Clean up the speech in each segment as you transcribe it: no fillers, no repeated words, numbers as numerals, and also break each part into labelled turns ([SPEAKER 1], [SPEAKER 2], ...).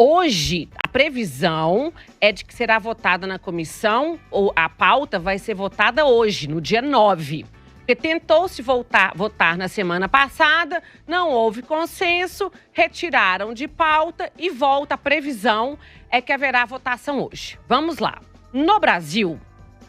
[SPEAKER 1] Hoje, a previsão é de que será votada na comissão, ou a pauta vai ser votada hoje, no dia 9. Porque tentou-se votar na semana passada, não houve consenso, retiraram de pauta e volta. A previsão é que haverá votação hoje. Vamos lá. No Brasil,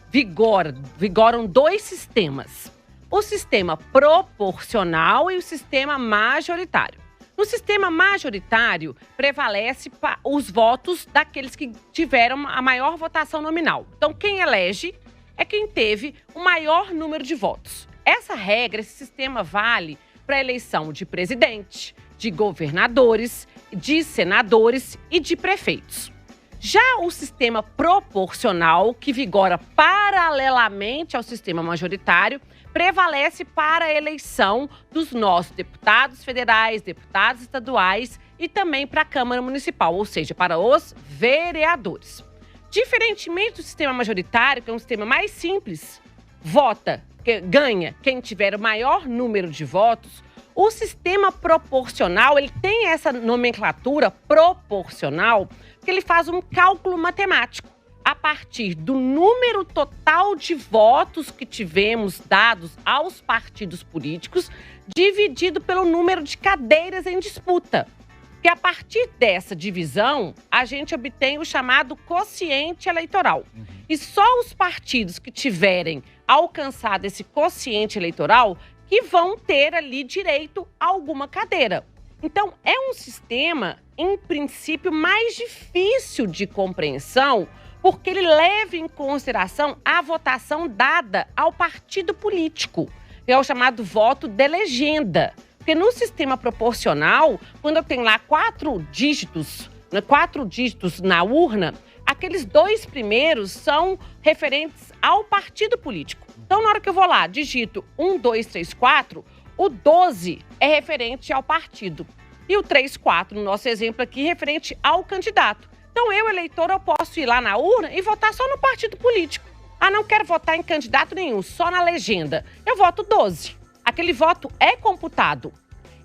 [SPEAKER 1] vigoram dois sistemas. O sistema proporcional e o sistema majoritário. No sistema majoritário, prevalece os votos daqueles que tiveram a maior votação nominal. Então, quem elege é quem teve o maior número de votos. Essa regra, esse sistema vale para a eleição de presidente, de governadores, de senadores e de prefeitos. Já o sistema proporcional, que vigora paralelamente ao sistema majoritário, prevalece para a eleição dos nossos deputados federais, deputados estaduais e também para a Câmara Municipal, ou seja, para os vereadores. Diferentemente do sistema majoritário, que é um sistema mais simples, ganha quem tiver o maior número de votos. O sistema proporcional, ele tem essa nomenclatura proporcional, porque ele faz um cálculo matemático. A partir do número total de votos que tivemos dados aos partidos políticos, dividido pelo número de cadeiras em disputa. Que a partir dessa divisão, a gente obtém o chamado quociente eleitoral. E só os partidos que tiverem alcançado esse quociente eleitoral que vão ter ali direito a alguma cadeira. Então, é um sistema, em princípio, mais difícil de compreensão, porque ele leva em consideração a votação dada ao partido político, que é o chamado voto de legenda. Porque no sistema proporcional, quando eu tenho lá 4 dígitos na urna, aqueles 2 primeiros são referentes ao partido político. Então, na hora que eu vou lá, digito 1, 2, 3, 4, o 12 é referente ao partido. E o 3, 4, no nosso exemplo aqui, referente ao candidato. Então, eu, eleitor, eu posso ir lá na urna e votar só no partido político. Ah, não quero votar em candidato nenhum, só na legenda. Eu voto 12. Aquele voto é computado.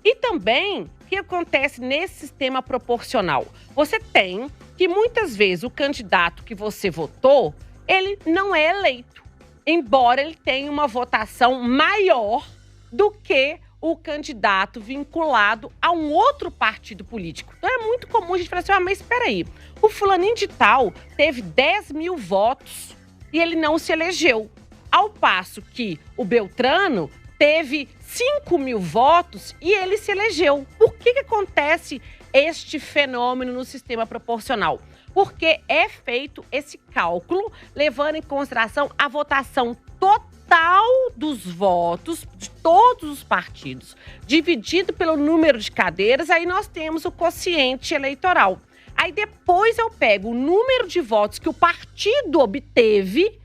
[SPEAKER 1] E também, o que acontece nesse sistema proporcional? Você tem que, muitas vezes, o candidato que você votou, ele não é eleito. Embora ele tenha uma votação maior do que o candidato vinculado a um outro partido político. Então, é muito comum a gente falar assim, mas espera aí, o fulaninho de tal teve 10 mil votos e ele não se elegeu. Ao passo que o Beltrano teve 5 mil votos e ele se elegeu. Por que acontece este fenômeno no sistema proporcional? Porque é feito esse cálculo levando em consideração a votação total dos votos de todos os partidos, dividido pelo número de cadeiras, aí nós temos o quociente eleitoral. Aí depois eu pego o número de votos que o partido obteve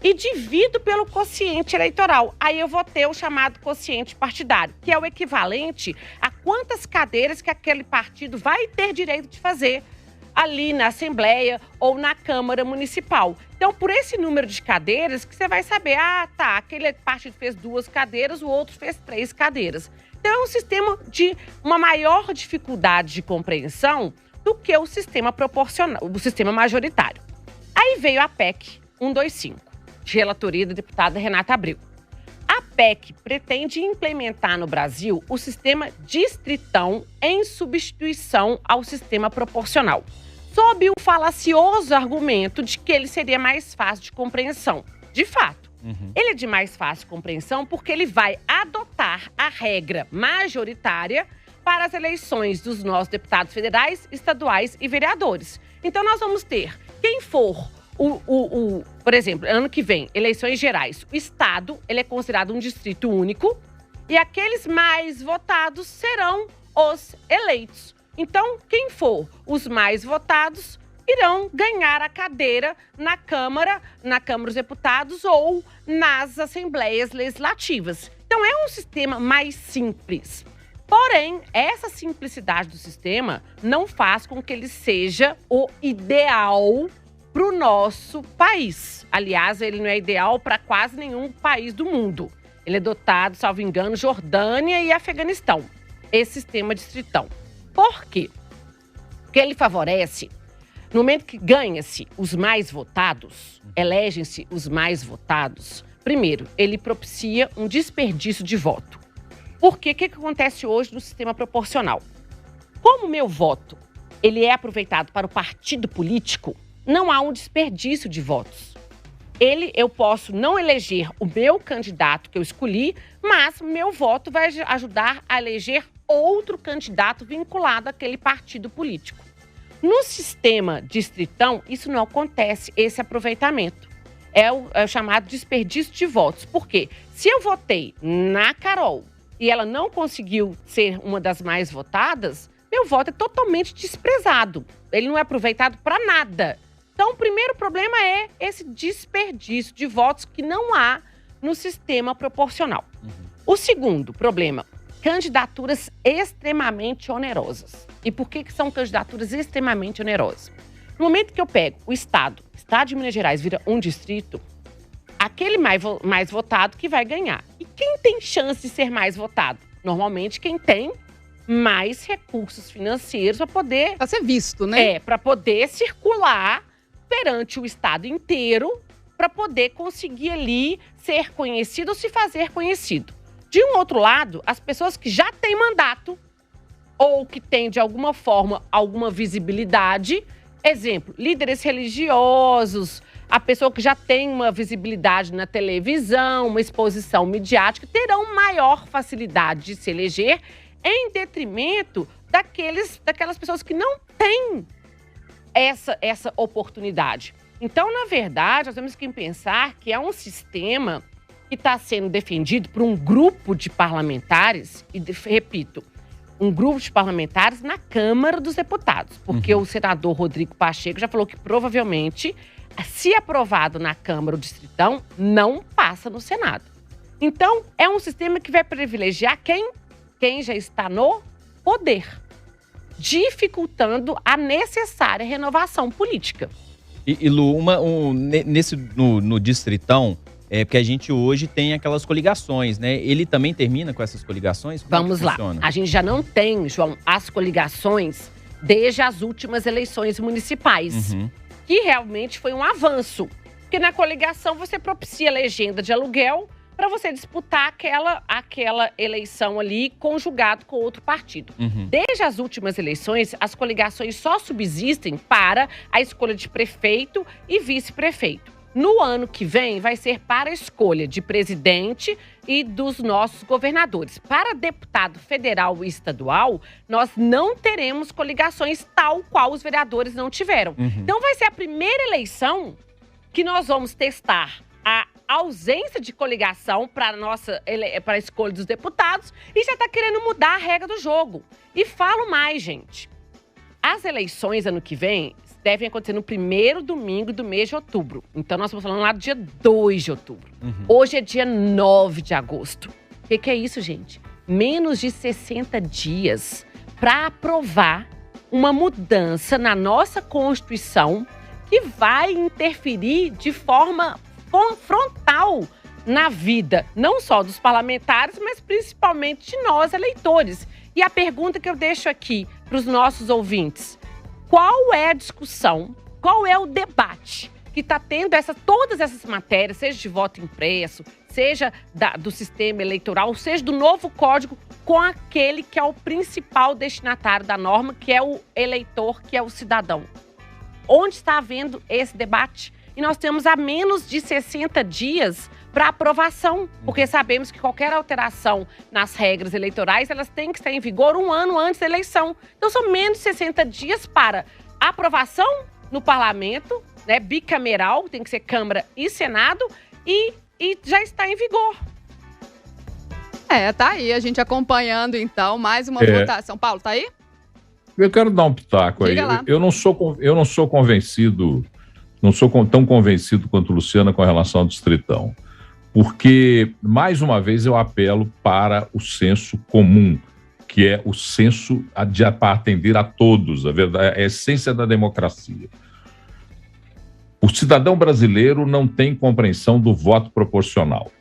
[SPEAKER 1] e divido pelo quociente eleitoral. Aí eu vou ter o chamado quociente partidário, que é o equivalente a quantas cadeiras que aquele partido vai ter direito de fazer ali na Assembleia ou na Câmara Municipal. Então, por esse número de cadeiras que você vai saber, aquele partido fez 2 cadeiras, o outro fez 3 cadeiras. Então, é um sistema de uma maior dificuldade de compreensão do que o sistema proporcional, o sistema majoritário. Aí veio a PEC 125, de relatoria da deputada Renata Abreu. A PEC pretende implementar no Brasil o sistema distritão em substituição ao sistema proporcional, sob o falacioso argumento de que ele seria mais fácil de compreensão. De fato, ele é de mais fácil compreensão porque ele vai adotar a regra majoritária para as eleições dos nossos deputados federais, estaduais e vereadores. Então, nós vamos ter quem for por exemplo, ano que vem, eleições gerais, o estado, ele é considerado um distrito único e aqueles mais votados serão os eleitos. Então, quem for os mais votados irão ganhar a cadeira na Câmara dos Deputados ou nas Assembleias Legislativas. Então, é um sistema mais simples. Porém, essa simplicidade do sistema não faz com que ele seja o ideal para o nosso país. Aliás, ele não é ideal para quase nenhum país do mundo. Ele é dotado, salvo engano, Jordânia e Afeganistão. Esse sistema distritão. Por quê? Porque ele favorece, no momento que ganha-se os mais votados, elegem-se os mais votados, primeiro, ele propicia um desperdício de voto. Porque o que acontece hoje no sistema proporcional? Como o meu voto ele é aproveitado para o partido político, não há um desperdício de votos. Eu posso não eleger o meu candidato que eu escolhi, mas meu voto vai ajudar a eleger outro candidato vinculado àquele partido político. No sistema distritão, isso não acontece, esse aproveitamento. É o chamado desperdício de votos. Por quê? Se eu votei na Carol e ela não conseguiu ser uma das mais votadas, meu voto é totalmente desprezado. Ele não é aproveitado para nada. Então, o primeiro problema é esse desperdício de votos que não há no sistema proporcional. O segundo problema, candidaturas extremamente onerosas. E por que são candidaturas extremamente onerosas? No momento que eu pego o Estado de Minas Gerais vira um distrito, aquele mais votado que vai ganhar. E quem tem chance de ser mais votado? Normalmente quem tem mais recursos financeiros para poder...
[SPEAKER 2] Para ser visto, né?
[SPEAKER 1] Para poder circular perante o Estado inteiro, para poder conseguir ali ser conhecido ou se fazer conhecido. De um outro lado, as pessoas que já têm mandato ou que têm, de alguma forma, alguma visibilidade, exemplo, líderes religiosos, a pessoa que já tem uma visibilidade na televisão, uma exposição midiática, terão maior facilidade de se eleger em detrimento daquelas pessoas que não têm essa oportunidade. Então, na verdade, nós temos que pensar que é um sistema que está sendo defendido por um grupo de parlamentares, e repito, um grupo de parlamentares na Câmara dos Deputados, porque o senador Rodrigo Pacheco já falou que provavelmente, se aprovado na Câmara ou Distritão, não passa no Senado. Então, é um sistema que vai privilegiar quem já está no poder, dificultando a necessária renovação política.
[SPEAKER 3] E Lu, no Distritão, porque a gente hoje tem aquelas coligações, né? Ele também termina com essas coligações?
[SPEAKER 1] Vamos lá. A gente já não tem, João, as coligações desde as últimas eleições municipais, que realmente foi um avanço. Porque na coligação você propicia a legenda de aluguel para você disputar aquela eleição ali conjugado com outro partido. Desde as últimas eleições, as coligações só subsistem para a escolha de prefeito e vice-prefeito. No ano que vem, vai ser para a escolha de presidente e dos nossos governadores. Para deputado federal e estadual, nós não teremos coligações tal qual os vereadores não tiveram. Então, vai ser a primeira eleição que nós vamos testar a ausência de coligação para a escolha dos deputados e já está querendo mudar a regra do jogo. E falo mais, gente. As eleições ano que vem devem acontecer no primeiro domingo do mês de outubro. Então, nós estamos falando lá do dia 2 de outubro. Hoje é dia 9 de agosto. O que é isso, gente? Menos de 60 dias para aprovar uma mudança na nossa Constituição que vai interferir de forma frontal na vida, não só dos parlamentares, mas principalmente de nós, eleitores. E a pergunta que eu deixo aqui para os nossos ouvintes: qual é a discussão, qual é o debate que está tendo todas essas matérias, seja de voto impresso, seja do sistema eleitoral, seja do novo código, com aquele que é o principal destinatário da norma, que é o eleitor, que é o cidadão? Onde está havendo esse debate? E nós temos a menos de 60 dias para aprovação, porque sabemos que qualquer alteração nas regras eleitorais, elas têm que estar em vigor um ano antes da eleição. Então, são menos de 60 dias para aprovação no parlamento, né, bicameral, tem que ser Câmara e Senado, e já está em vigor.
[SPEAKER 2] Tá aí, a gente acompanhando, então, mais uma votação. Paulo, tá aí?
[SPEAKER 4] Eu quero dar um pitaco aí. Eu não sou convencido, não sou tão convencido quanto Luciana com relação ao Distritão. Porque, mais uma vez, eu apelo para o senso comum, que é o senso para atender a todos, a essência da democracia. O cidadão brasileiro não tem compreensão do voto proporcional.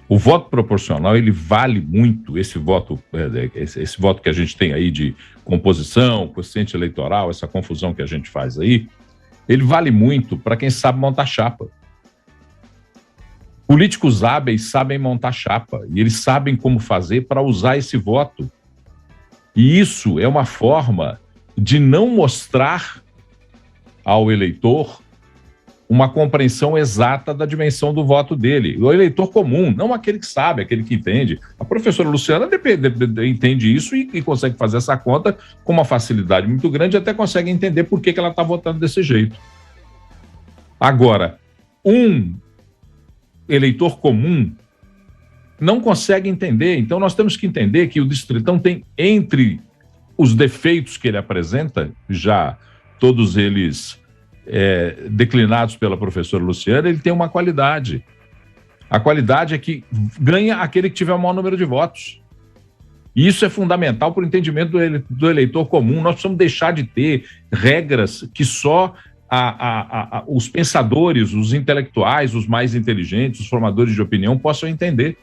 [SPEAKER 4] O voto proporcional, ele vale muito, esse voto que a gente tem aí de composição, quociente eleitoral, essa confusão que a gente faz aí, ele vale muito para quem sabe montar chapa. Políticos hábeis sabem montar chapa e eles sabem como fazer para usar esse voto. E isso é uma forma de não mostrar ao eleitor uma compreensão exata da dimensão do voto dele. O eleitor comum, não aquele que sabe, aquele que entende. A professora Luciana entende isso e consegue fazer essa conta com uma facilidade muito grande, até consegue entender por que ela está votando desse jeito. Agora, um eleitor comum não consegue entender. Então, nós temos que entender que o Distritão tem, entre os defeitos que ele apresenta, já todos eles declinados pela professora Luciana, ele tem uma qualidade. A qualidade é que ganha aquele que tiver o maior número de votos. E isso é fundamental para o entendimento do eleitor comum. Nós precisamos deixar de ter regras que só os pensadores, os intelectuais, os mais inteligentes, os formadores de opinião possam entender.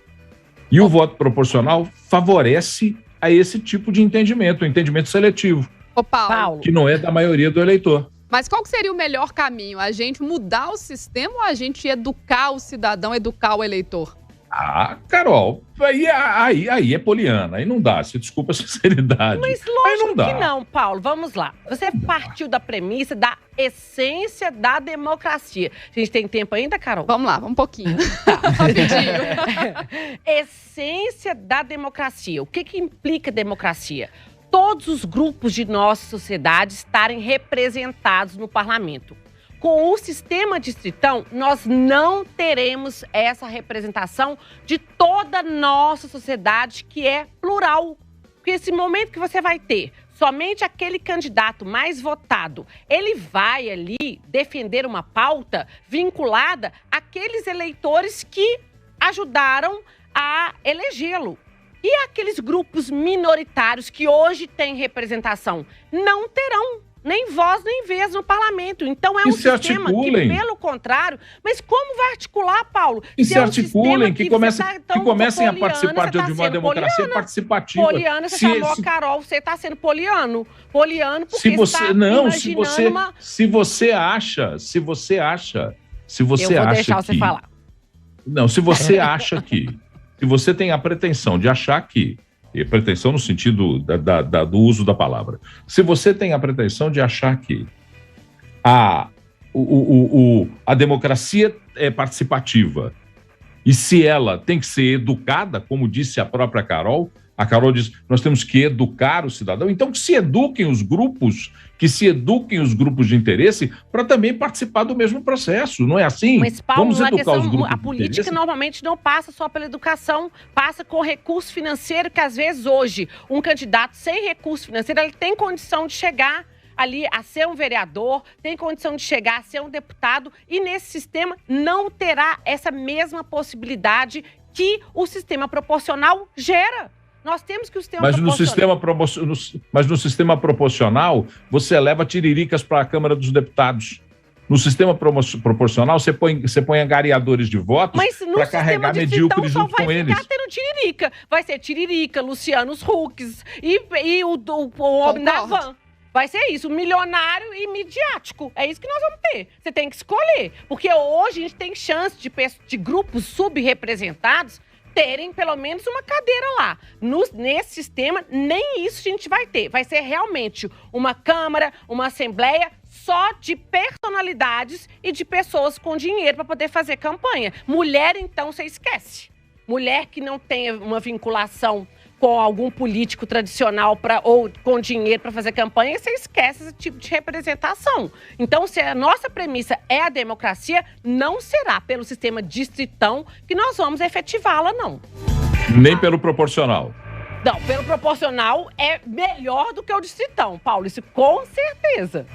[SPEAKER 4] E o voto proporcional favorece a esse tipo de entendimento, o entendimento seletivo.
[SPEAKER 2] Ô, Paulo.
[SPEAKER 4] Que não é da maioria do eleitor.
[SPEAKER 2] Mas qual que seria o melhor caminho? A gente mudar o sistema ou a gente educar o cidadão, educar o eleitor?
[SPEAKER 4] Ah, Carol, aí é poliana, aí não dá, se desculpa a sinceridade.
[SPEAKER 1] Mas lógico que não, Paulo, vamos lá. Você partiu da premissa da essência da democracia. A gente tem tempo ainda, Carol?
[SPEAKER 2] Vamos lá, um pouquinho.
[SPEAKER 1] Tá. Essência da democracia. O que implica democracia? Todos os grupos de nossa sociedade estarem representados no parlamento. Com o sistema distritão, nós não teremos essa representação de toda a nossa sociedade, que é plural. Porque esse momento que você vai ter somente aquele candidato mais votado, ele vai ali defender uma pauta vinculada àqueles eleitores que ajudaram a elegê-lo. E aqueles grupos minoritários que hoje têm representação não terão nem voz nem vez no parlamento. Então é um sistema que, pelo contrário... Mas como vai articular, Paulo?
[SPEAKER 4] E se articulem, que comecem a participar de uma democracia participativa.
[SPEAKER 1] Poliana, você chamou a Carol, você está sendo poliano. Poliano porque está imaginando uma...
[SPEAKER 4] Se você acha
[SPEAKER 1] Eu vou deixar você falar.
[SPEAKER 4] Não, se você acha que... Se você tem a pretensão de achar que, e pretensão no sentido do uso da palavra, se você tem a pretensão de achar que a democracia é participativa e se ela tem que ser educada, como disse a própria Carol, a Carol diz, nós temos que educar o cidadão, então que se eduquem os grupos de interesse para também participar do mesmo processo, não é assim?
[SPEAKER 1] Mas, Paulo,
[SPEAKER 4] vamos educar os grupos
[SPEAKER 1] a política normalmente não passa só pela educação, passa com recurso financeiro, que às vezes hoje um candidato sem recurso financeiro, ele tem condição de chegar ali a ser um vereador, tem condição de chegar a ser um deputado e nesse sistema não terá essa mesma possibilidade que o sistema proporcional gera. Nós temos que o sistema
[SPEAKER 4] Mas no sistema proporcional, você leva tiriricas para a Câmara dos Deputados. No sistema proporcional, você põe angariadores de votos para carregar medíocres junto com eles.
[SPEAKER 1] Mas no sistema vai ficar tendo tiririca. Vai ser tiririca, Luciano Hucks e o homem da van. Vai ser isso, milionário e midiático. É isso que nós vamos ter. Você tem que escolher. Porque hoje a gente tem chance de grupos subrepresentados terem pelo menos uma cadeira lá. Nesse sistema, nem isso a gente vai ter. Vai ser realmente uma Câmara, uma Assembleia só de personalidades e de pessoas com dinheiro para poder fazer campanha. Mulher, então, você esquece. Mulher que não tenha uma vinculação com algum político tradicional ou com dinheiro para fazer campanha, você esquece esse tipo de representação. Então, se a nossa premissa é a democracia, não será pelo sistema distritão que nós vamos efetivá-la, não.
[SPEAKER 4] Nem pelo proporcional.
[SPEAKER 1] Não, pelo proporcional é melhor do que o distritão, Paulo, isso com certeza.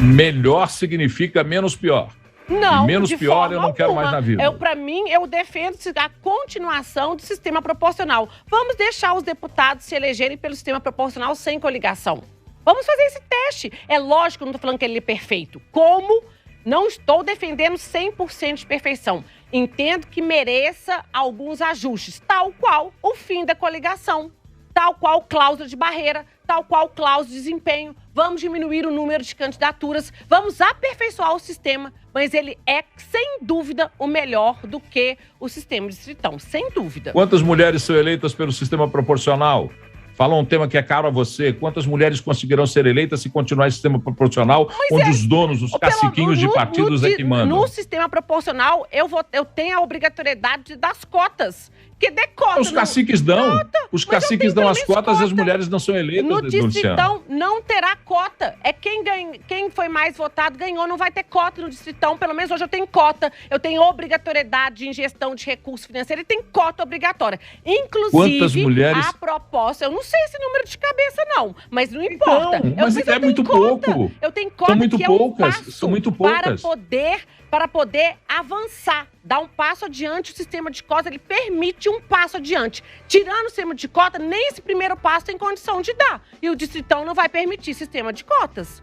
[SPEAKER 4] Melhor significa menos pior.
[SPEAKER 1] Não,
[SPEAKER 4] menos pior eu não quero mais na vida.
[SPEAKER 1] Para mim, eu defendo a continuação do sistema proporcional. Vamos deixar os deputados se elegerem pelo sistema proporcional sem coligação. Vamos fazer esse teste. É lógico que eu não estou falando que ele é perfeito. Como? Não estou defendendo 100% de perfeição. Entendo que mereça alguns ajustes, tal qual o fim da coligação, tal qual cláusula de barreira, tal qual cláusula de desempenho. Vamos diminuir o número de candidaturas, vamos aperfeiçoar o sistema, mas ele é, sem dúvida, o melhor do que o sistema distritão, sem dúvida.
[SPEAKER 4] Quantas mulheres são eleitas pelo sistema proporcional? Fala um tema que é caro a você. Quantas mulheres conseguirão ser eleitas se continuar esse sistema proporcional, onde os donos, os caciquinhos de partidos é que mandam?
[SPEAKER 1] No sistema proporcional, eu tenho a obrigatoriedade das cotas. Que dê cota.
[SPEAKER 4] Os caciques dão. Os caciques dão as cotas e as mulheres não são eleitas.
[SPEAKER 1] No distritão não terá cota. É quem foi mais votado ganhou, não vai ter cota no distritão. Pelo menos hoje eu tenho cota. Eu tenho obrigatoriedade de ingestão de recursos financeiros e tem cota obrigatória. Inclusive,
[SPEAKER 4] quantas mulheres...
[SPEAKER 1] a proposta, eu não sei esse número de cabeça não, mas não importa.
[SPEAKER 4] Então, mas é muito pouco.
[SPEAKER 1] Eu tenho cota,
[SPEAKER 4] são muito
[SPEAKER 1] que
[SPEAKER 4] poucas.
[SPEAKER 1] É um passo
[SPEAKER 4] são muito poucas.
[SPEAKER 1] Para poder avançar, dar um passo adiante. O sistema de cota, ele permite um passo adiante. Tirando o sistema de cota, nem esse primeiro passo tem condição de dar. E o distritão não vai permitir sistema de cotas.